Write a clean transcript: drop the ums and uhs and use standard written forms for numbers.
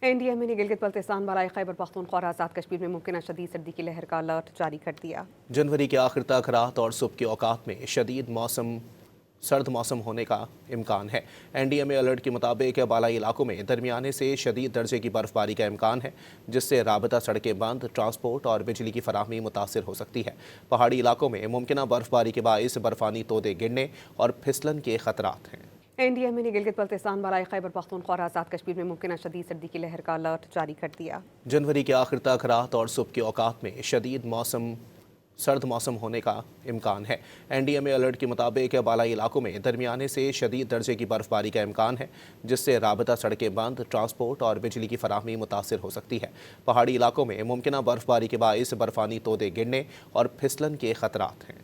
NDMA ने गिलगित बल्तिस्तान, बराए खैबर पख्तूनख्वा और आज़ाद कश्मीर में मुमकिन शदीद सर्दी की लहर का अलर्ट जारी कर दिया। जनवरी के आखिर तक रात और सुबह के औकात में सर्द मौसम होने का इम्कान है। एनडीएमए अलर्ट के मुताबिक बालाई इलाकों में दरमियाने से शदीद दर्जे की बर्फबारी का इम्कान है, जिससे राबता सड़कें बंद, ट्रांसपोर्ट और बिजली की फराहमी मुतासिर हो सकती है। पहाड़ी इलाकों में मुमकिन बर्फबारी के बाइस बर्फानी तोदे गिरने और फिसलन के खतरात हैं। एनडीएमए ने गिलगित बल्तिस्तान, बराए खैबर पख्तूनख्वा और आज़ाद कश्मीर में मुमकिन शदीद सर्दी की लहर का अलर्ट जारी कर दिया। जनवरी के आखिर तक रात और सुबह के औकात में सर्द मौसम होने का इम्कान है। एनडीएमए अलर्ट के मुताबिक बालाई इलाकों में दरमियाने से शदीद दर्जे की बर्फबारी का इम्कान है, जिससे राबता सड़कें बंद, ट्रांसपोर्ट और बिजली की फराहमी मुतासिर हो सकती है। पहाड़ी इलाकों में मुमकिन बर्फबारी के बाइस बर्फानी तोदे गिरने और फिसलन के खतरात हैं।